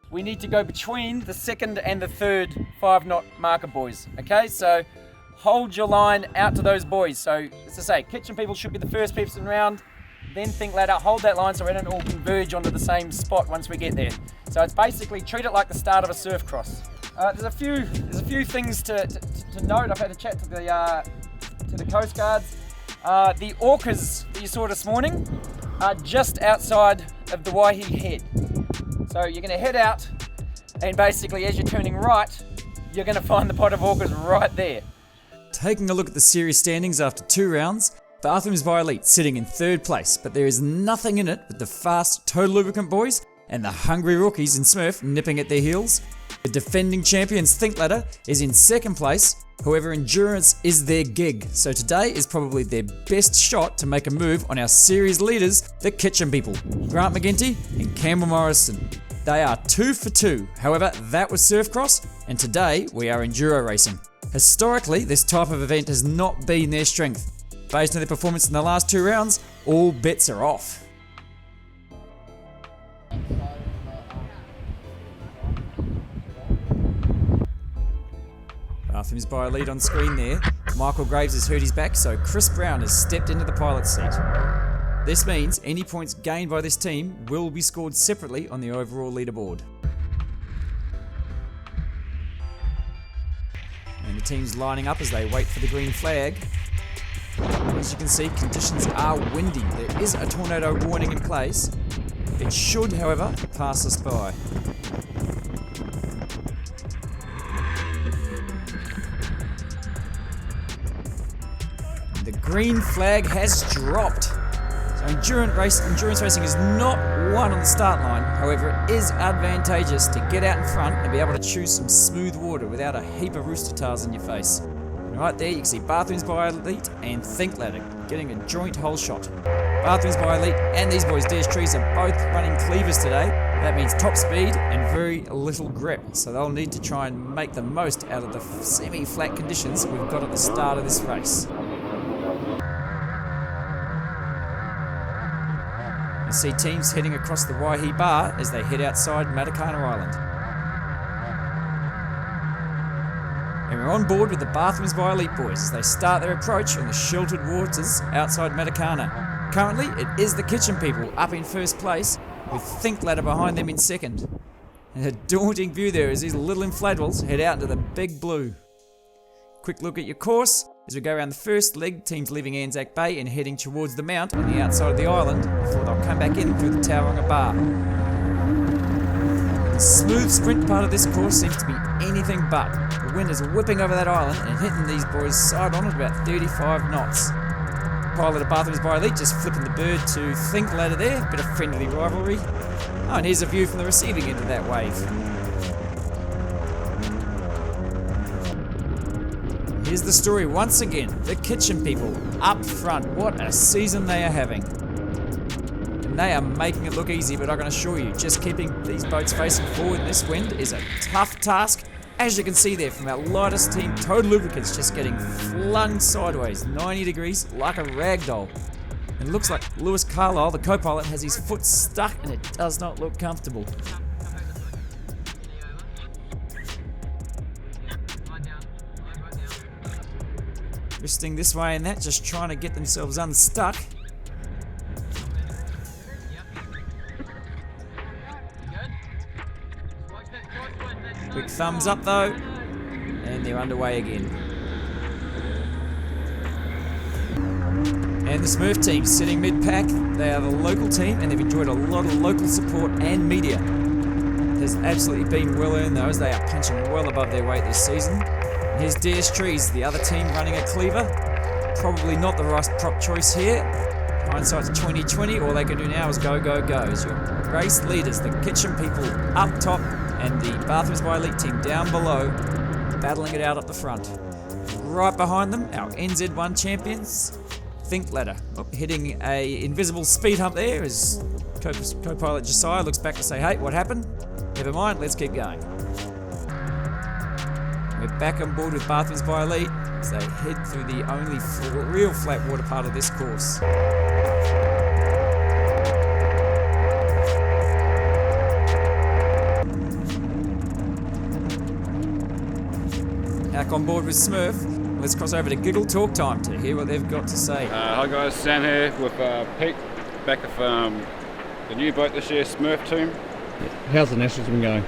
we need to go between the second and the third 5-knot marker, boys. Okay, so hold your line out to those boys. So, as I say, kitchen people should be the first person round, then think ladder, hold that line so we don't all converge onto the same spot once we get there. So it's basically treat it like the start of a surf cross. There's a few things to note. I've had a chat to the Coast Guards. The orcas that you saw this morning are just outside of the Waihi head. So you're going to head out, and basically as you're turning right, you're going to find the pot of orcas right there. Taking a look at the series standings after 2 rounds, Bathrooms by Elite sitting in 3rd place, but there is nothing in it with the fast Total Lubricant boys and the hungry rookies in Smurf nipping at their heels. The defending champions Think Ladder is in 2nd place, however endurance is their gig, so today is probably their best shot to make a move on our series leaders, the Kitchen People, Grant McGinty and Campbell Morrison. They are 2 for 2, however that was surf cross and today we are enduro racing. Historically this type of event has not been their strength. Based on their performance in the last 2 rounds, all bets are off. Bathrooms by Elite on screen there. Michael Graves has hurt his back, so Chris Brown has stepped into the pilot's seat. This means any points gained by this team will be scored separately on the overall leaderboard. And the team's lining up as they wait for the green flag. As you can see, conditions are windy. There is a tornado warning in place. It should, however, pass us by. The green flag has dropped. So endurance racing is not won on the start line. However, it is advantageous to get out in front and be able to choose some smooth water without a heap of rooster tails in your face. Right there you can see Bathrooms by Elite and Think Ladder getting a joint hole shot. Bathrooms by Elite and these boys DS Trees are both running cleavers today. That means top speed and very little grip, so they'll need to try and make the most out of the semi-flat conditions we've got at the start of this race. You see teams heading across the Waihi Bar as they head outside Matakana Island. And we're on board with the Bathrooms by Elite boys as they start their approach on the sheltered waters outside Matakana. Currently, it is the Kitchen People up in 1st place, with Think Ladder behind them in 2nd. And a daunting view there as these little inflatables head out into the big blue. Quick look at your course as we go around the first leg, teams leaving Anzac Bay and heading towards the mount on the outside of the island before they'll come back in through the Tauranga Bar. The smooth sprint part of this course seems to be anything but. The wind is whipping over that island and hitting these boys side on at about 35 knots. Pilot of Bathrooms by Elite just flipping the bird to Think Ladder there, bit of friendly rivalry. Oh, and here's a view from the receiving end of that wave. Here's the story once again, the Kitchen People up front. What a season they are having. And they are making it look easy, but I can assure you, just keeping these boats facing forward in this wind is a tough task. As you can see there from our lightest team, Total Lubricants just getting flung sideways 90 degrees like a rag doll. And it looks like Lewis Carlisle, the co-pilot, has his foot stuck and it does not look comfortable. Twisting this way and that, just trying to get themselves unstuck. Quick thumbs up though, and they're underway again. And the Smurf team sitting mid-pack. They are the local team and they've enjoyed a lot of local support and media. It has absolutely been well earned though, as they are punching well above their weight this season. Here's DS Trees, the other team running a cleaver. Probably not the right prop choice here. Hindsight's 2020. All they can do now is go, go, go. As your race leaders, the Kitchen People up top and the Bathrooms by Elite team down below, battling it out up the front. Right behind them, our NZ1 champions, Think Ladder. Hitting a invisible speed hump there as co-pilot Josiah looks back to say, hey, what happened? Never mind, let's keep going. We're back on board with Bathrooms by Elite as they head through the only real flat water part of this course. back on board with Smurf. Let's cross over to Giggle Talk time to hear what they've got to say. Hi guys, Sam here with Pete, back with the new boat this year, Smurf team. How's the Nationals been going?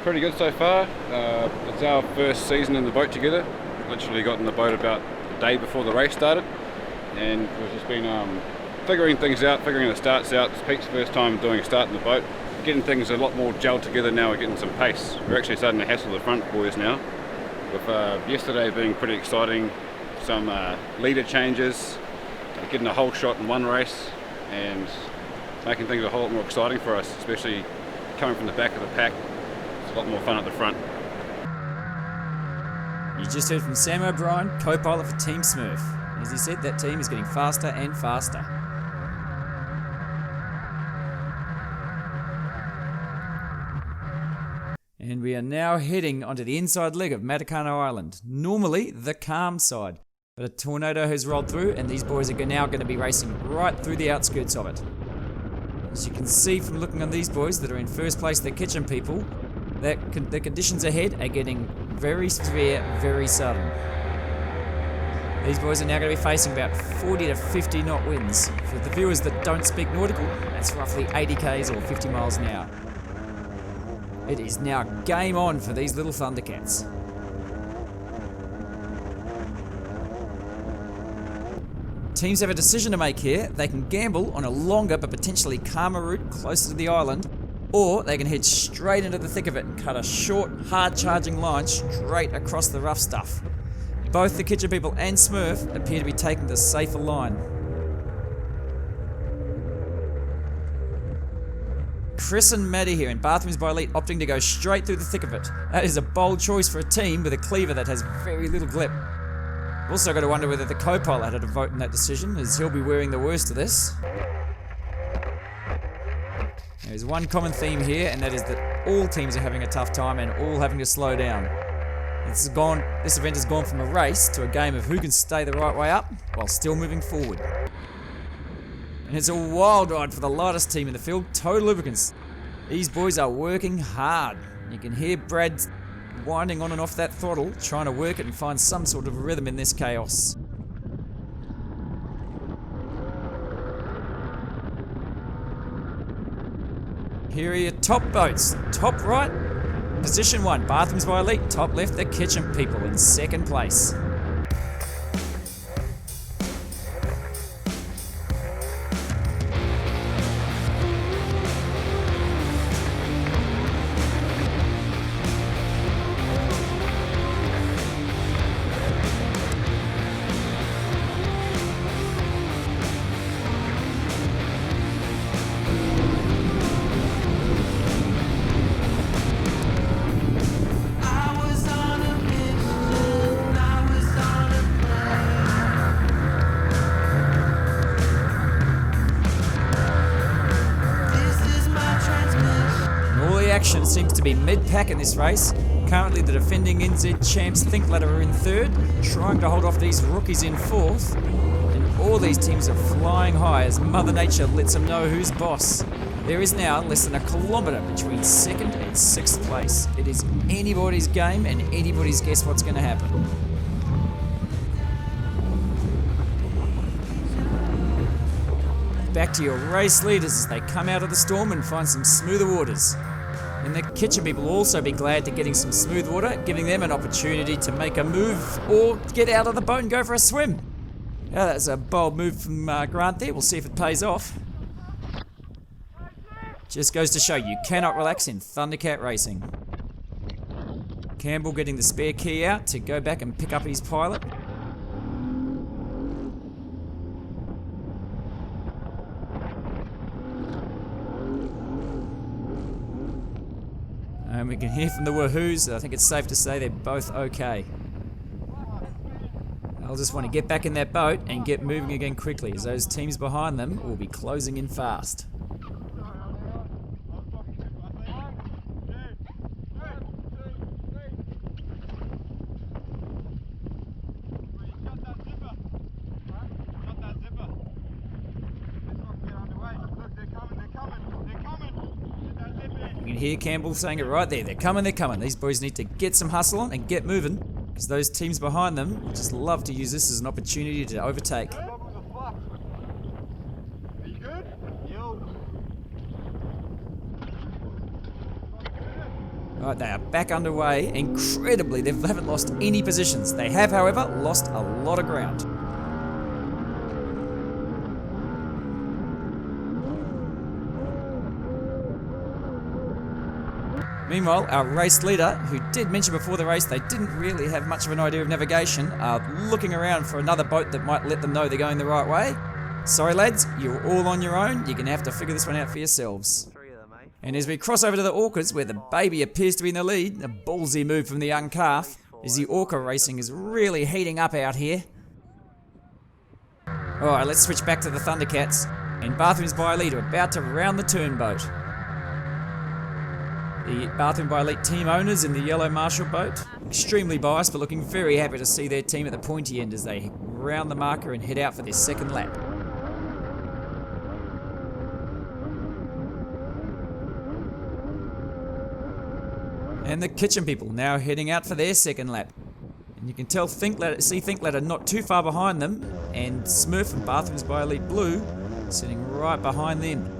Pretty good so far. It's our first season in the boat together. Literally got in the boat about the day before the race started, and we've just been figuring things out, figuring the starts out. It's Pete's first time doing a start in the boat. Getting things a lot more gelled together now, we're getting some pace. We're actually starting to hassle the front boys now. With yesterday being pretty exciting, some leader changes, getting a whole shot in one race, and making things a whole lot more exciting for us, especially coming from the back of the pack. It's a lot more fun at the front. You just heard from Sam O'Brien, co-pilot for Team Smurf. As he said, that team is getting faster and faster. And we are now heading onto the inside leg of Matakana Island, normally the calm side. But a tornado has rolled through and these boys are now going to be racing right through the outskirts of it. As you can see from looking on these boys that are in first place, the kitchen people, the conditions ahead are getting very severe, very sudden. These boys are now going to be facing about 40 to 50 knot winds. For the viewers that don't speak nautical, that's roughly 80 k's or 50 miles an hour. It is now game on for these little Thundercats. Teams have a decision to make here. They can gamble on a longer but potentially calmer route closer to the island, or they can head straight into the thick of it and cut a short, hard-charging line straight across the rough stuff. Both the kitchen people and Smurf appear to be taking the safer line. Chris and Maddie here in Bathrooms by Elite opting to go straight through the thick of it. That is a bold choice for a team with a cleaver that has very little grip. Also got to wonder whether the co-pilot had a vote in that decision, as he'll be wearing the worst of this. There's one common theme here, and that is that all teams are having a tough time and all having to slow down. This event has gone from a race to a game of who can stay the right way up while still moving forward. And it's a wild ride for the lightest team in the field, Total Lubricants. These boys are working hard. You can hear Brad winding on and off that throttle, trying to work it and find some sort of rhythm in this chaos. Here are your top boats. Top right, position 1, Bathrooms by Elite. Top left, the kitchen people in second place. Action seems to be mid-pack in this race. Currently the defending NZ champs Thinkladder are in third, trying to hold off these rookies in fourth. And all these teams are flying high as Mother Nature lets them know who's boss. There is now less than a kilometre between second and sixth place. It is anybody's game and anybody's guess what's going to happen. Back to your race leaders as they come out of the storm and find some smoother waters. And the kitchen people will also be glad to getting some smooth water, giving them an opportunity to make a move or get out of the boat and go for a swim. Yeah, that's a bold move from Grant there. We'll see if it pays off. Just goes to show you cannot relax in Thundercat Racing. Campbell getting the spare key out to go back and pick up his pilot. And we can hear from the Wahoos. I think it's safe to say they're both okay. They'll just want to get back in that boat and get moving again quickly, as those teams behind them will be closing in fast. You You can hear Campbell saying it right there. They're coming, they're coming. These boys need to get some hustle on and get moving, because those teams behind them just love to use this as an opportunity to overtake. Alright, they are back underway. Incredibly, they haven't lost any positions. They have, however, lost a lot of ground. Meanwhile, our race leader, who did mention before the race they didn't really have much of an idea of navigation, are looking around for another boat that might let them know they're going the right way. Sorry lads, you're all on your own. You're going to have to figure this one out for yourselves. And as we cross over to the Orcas, where the baby appears to be in the lead, a ballsy move from the young calf, as the Orca racing is really heating up out here. Alright, let's switch back to the Thundercats. And Bathrooms by Elite are about to round the turnboat. The Bathroom by Elite team owners in the yellow Marshall boat, extremely biased but looking very happy to see their team at the pointy end as they round the marker and head out for their second lap. And the Kitchen people now heading out for their second lap. And you can tell Thinkladder not too far behind them, and Smurf and Bathrooms by Elite Blue sitting right behind them.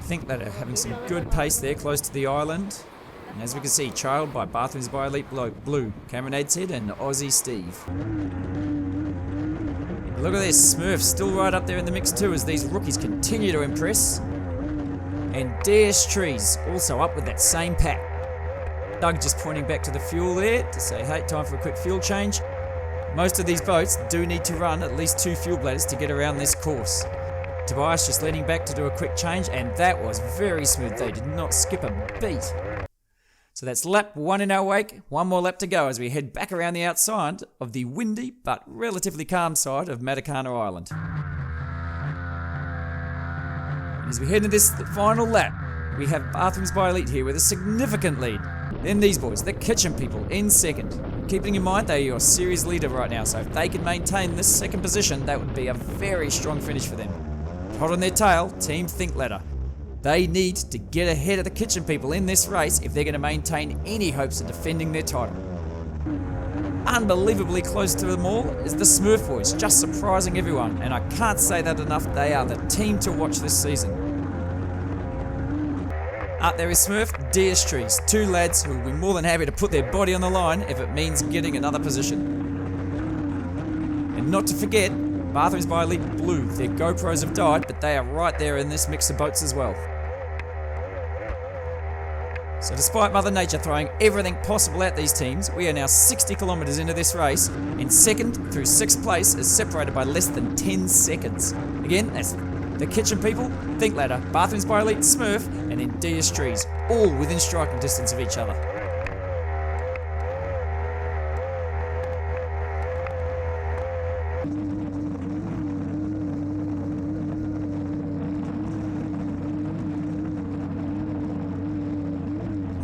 Thinkladder having some good pace there close to the island. And as we can see, trailed by Bathrooms by Elite Blue, Cameron Edshead and Aussie Steve. Look at this, Smurf still right up there in the mix too as these rookies continue to impress. And DS Trees also up with that same pack. Doug just pointing back to the fuel there to say, hey, time for a quick fuel change. Most of these boats do need to run at least 2 fuel bladders to get around this course. Tobias just leaning back to do a quick change, and that was very smooth. They did not skip a beat. So that's lap 1 in our wake. 1 more lap to go as we head back around the outside of the windy but relatively calm side of Matakana Island. And as we head into this final lap, we have Bathrooms by Elite here with a significant lead. Then these boys, the Kitchen people, in second. Keeping in mind they're your series leader right now, so if they can maintain this second position, that would be a very strong finish for them. Hot on their tail, Team Thinkladder. They need to get ahead of the Kitchen people in this race if they're going to maintain any hopes of defending their title. Unbelievably close to them all is the Smurf boys, just surprising everyone, and I can't say that enough, they are the team to watch this season. Up there is Smurf, DS Trees, 2 lads who will be more than happy to put their body on the line if it means getting another position. And not to forget, Bathrooms by Elite Blue. Their GoPros have died, but they are right there in this mix of boats as well. So despite Mother Nature throwing everything possible at these teams, we are now 60 kilometres into this race, and second through 6th place is separated by less than 10 seconds. Again, that's the Kitchen people, Thinkladder, Bathrooms by Elite, Smurf, and then DS Trees, all within striking distance of each other.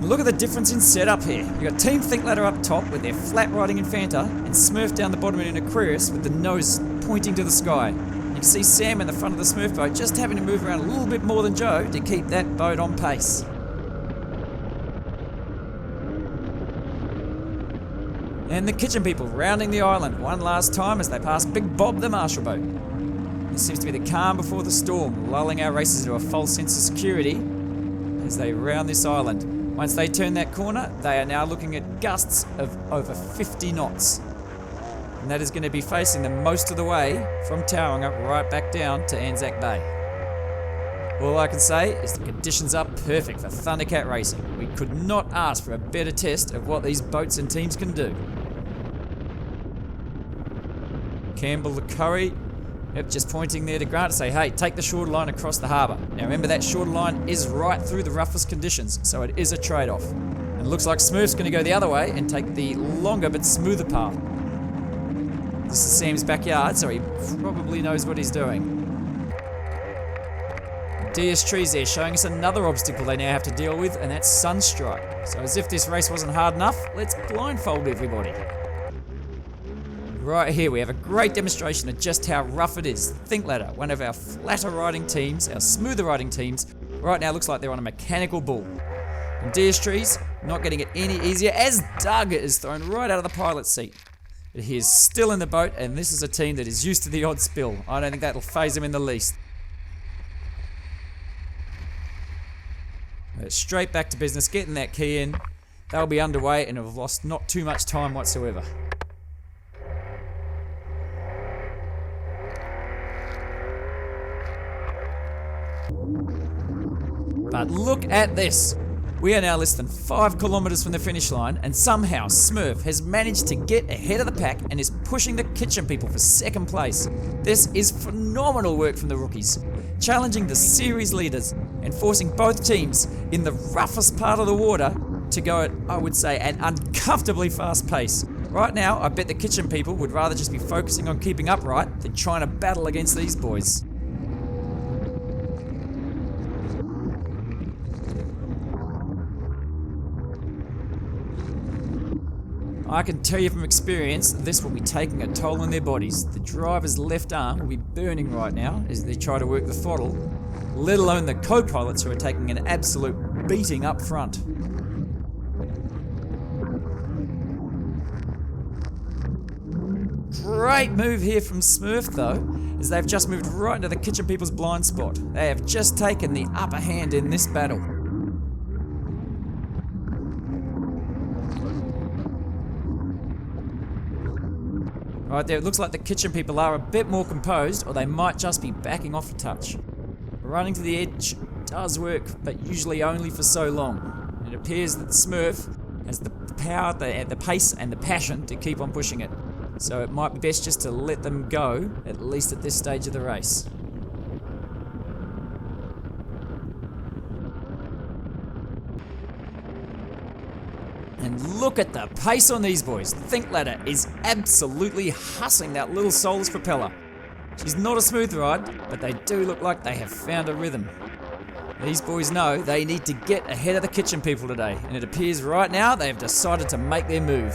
Look at the difference in setup here. You've got Team Thinkladder up top with their flat riding Infanta, and Smurf down the bottom in an Aquarius with the nose pointing to the sky. You can see Sam in the front of the Smurf boat just having to move around a little bit more than Joe to keep that boat on pace. And the Kitchen people rounding the island one last time as they pass Big Bob the Marshall boat. This seems to be the calm before the storm, lulling our racers into a false sense of security as they round this island. Once they turn that corner, they are now looking at gusts of over 50 knots. And that is going to be facing them most of the way from Tauranga right back down to Anzac Bay. All I can say is the conditions are perfect for Thundercat Racing. We could not ask for a better test of what these boats and teams can do. Campbell the Curry, yep, just pointing there to Grant to say, hey, take the shorter line across the harbour. Now remember, that shorter line is right through the roughest conditions, so it is a trade-off. And it looks like Smurf's going to go the other way and take the longer but smoother path. This is Sam's backyard, so he probably knows what he's doing. DS Trees there showing us another obstacle they now have to deal with, and that's sunstrike. So as if this race wasn't hard enough, let's blindfold everybody. right here we have a great demonstration of just how rough it is. Think Ladder, one of our flatter riding teams, our smoother riding teams, right now looks like they're on a mechanical bull. And Deerstrees not getting it any easier as Doug is thrown right out of the pilot's seat. But he is still in the boat, and this is a team that is used to the odd spill. I don't think that'll faze him in the least. Straight back to business, getting that key in. They'll be underway and have lost not too much time whatsoever. But look at this. We are now less than 5 kilometers from the finish line, and somehow Smurf has managed to get ahead of the pack and is pushing the Kitchen People for second place. This is phenomenal work from the rookies, challenging the series leaders and forcing both teams in the roughest part of the water to go at, I would say, an uncomfortably fast pace. Right now, I bet the Kitchen People would rather just be focusing on keeping upright than trying to battle against these boys. I can tell you from experience, this will be taking a toll on their bodies. The driver's left arm will be burning right now as they try to work the throttle, let alone the co-pilots who are taking an absolute beating up front. Great move here from Smurf though, as they've just moved right into the Kitchen People's blind spot. They have just taken the upper hand in this battle. Right there, it looks like the Kitchen People are a bit more composed, or they might just be backing off a touch. Running to the edge does work, but usually only for so long. It appears that Smurf has the power, the pace, and the passion to keep on pushing it. So it might be best just to let them go, at least at this stage of the race. And look at the pace on these boys. Think Ladder is absolutely hussing that little soulless propeller. She's not a smooth ride, but they do look like they have found a rhythm. These boys know they need to get ahead of the Kitchen People today, and it appears right now they have decided to make their move.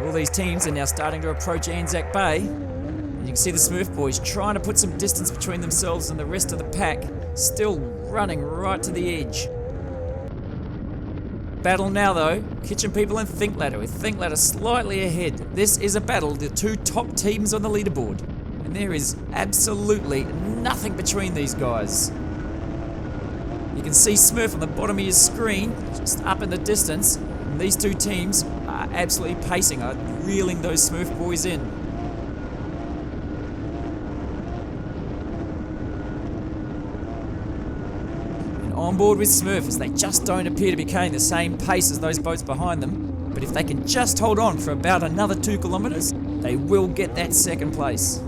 All these teams are now starting to approach Anzac Bay. And you can see the Smurf boys trying to put some distance between themselves and the rest of the pack, still running right to the edge. Battle now though, Kitchen People and Think Ladder, with Think Ladder slightly ahead. This is a battle, the two top teams on the leaderboard. And there is absolutely nothing between these guys. You can see Smurf on the bottom of your screen, just up in the distance. And these two teams are absolutely pacing, are reeling those Smurf boys in. On board with Smurf as they just don't appear to be carrying the same pace as those boats behind them, but if they can just hold on for about another 2 kilometers, they will get that second place.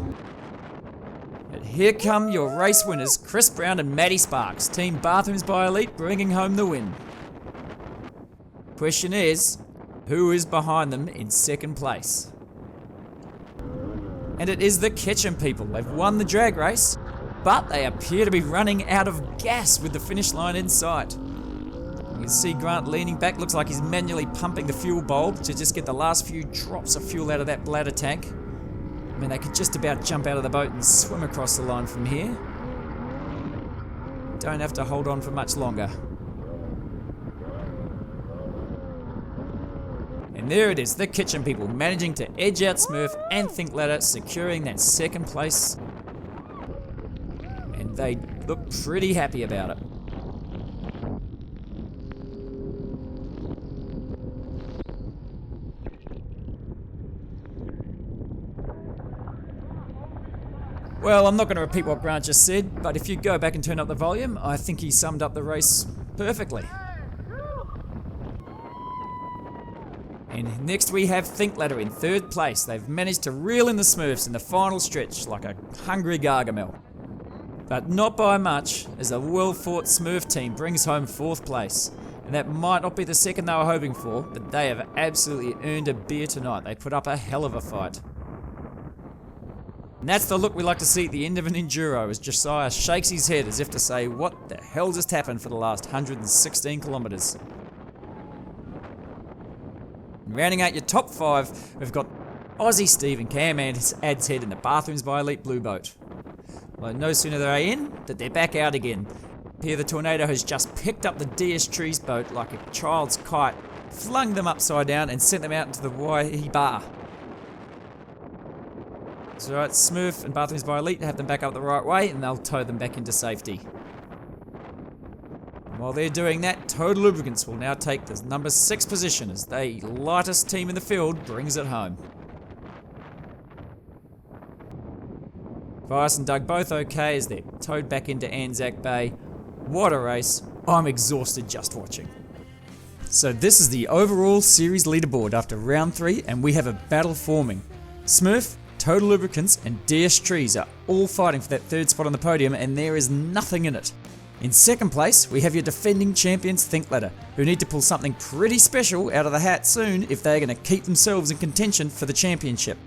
But here come your race winners, Chris Brown and Matty Sparks, Team Bathrooms by Elite, bringing home the win. Question is, who is behind them in second place? And it is the Kitchen People. They've won the drag race, but they appear to be running out of gas with the finish line in sight. You can see Grant leaning back, looks like he's manually pumping the fuel bulb to just get the last few drops of fuel out of that bladder tank. I mean, they could just about jump out of the boat and swim across the line from here. Don't have to hold on for much longer. And there it is, the Kitchen People managing to edge out Smurf and Think Ladder, securing that second place. And they look pretty happy about it. Well, I'm not going to repeat what Grant just said, but if you go back and turn up the volume, I think he summed up the race perfectly. And next we have Think Ladder in third place. They've managed to reel in the Smurfs in the final stretch like a hungry Gargamel. But not by much, as a well-fought Smurf team brings home fourth place. And that might not be the second they were hoping for, but they have absolutely earned a beer tonight. They put up a hell of a fight. And that's the look we like to see at the end of an Enduro, as Josiah shakes his head as if to say, what the hell just happened for the last 116 kilometres? Rounding out your top 5, we've got Aussie Steve and Cam and his Ad's Head in the Bathrooms by Elite Blue Boat. Well, no sooner they're in, that they're back out again. Here the Tornado has just picked up the DS Trees boat like a child's kite, flung them upside down and sent them out into the Waihi Bar. So right, Smurf and Bathrooms by Elite have them back up the right way and they'll tow them back into safety. And while they're doing that, Total Lubricants will now take the number 6 position as the lightest team in the field brings it home. Vice and Doug both okay as they're towed back into Anzac Bay. What a race. I'm exhausted just watching. So this is the overall series leaderboard after round 3 and we have a battle forming. Smurf, Total Lubricants and DS Trees are all fighting for that 3rd spot on the podium and there is nothing in it. In 2nd place, we have your defending champions Think Ladder, who need to pull something pretty special out of the hat soon if they're going to keep themselves in contention for the championship.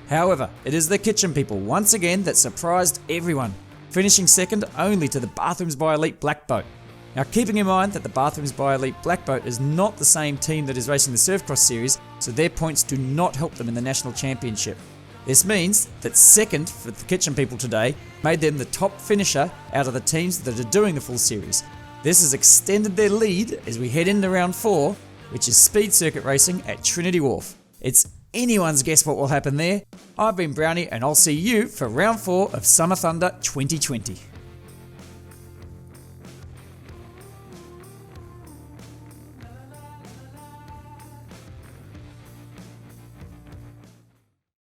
However, it is the Kitchen People once again that surprised everyone, finishing 2nd only to the Bathrooms by Elite Black Boat. Now keeping in mind that the Bathrooms by Elite Black Boat is not the same team that is racing the Surfcross series, so their points do not help them in the National Championship. This means that 2nd for the Kitchen People today made them the top finisher out of the teams that are doing the full series. This has extended their lead as we head into round 4, which is speed circuit racing at Trinity Wharf. It's anyone's guess what will happen there. I've been Brownie and I'll see you for round 4 of Summer Thunder 2020.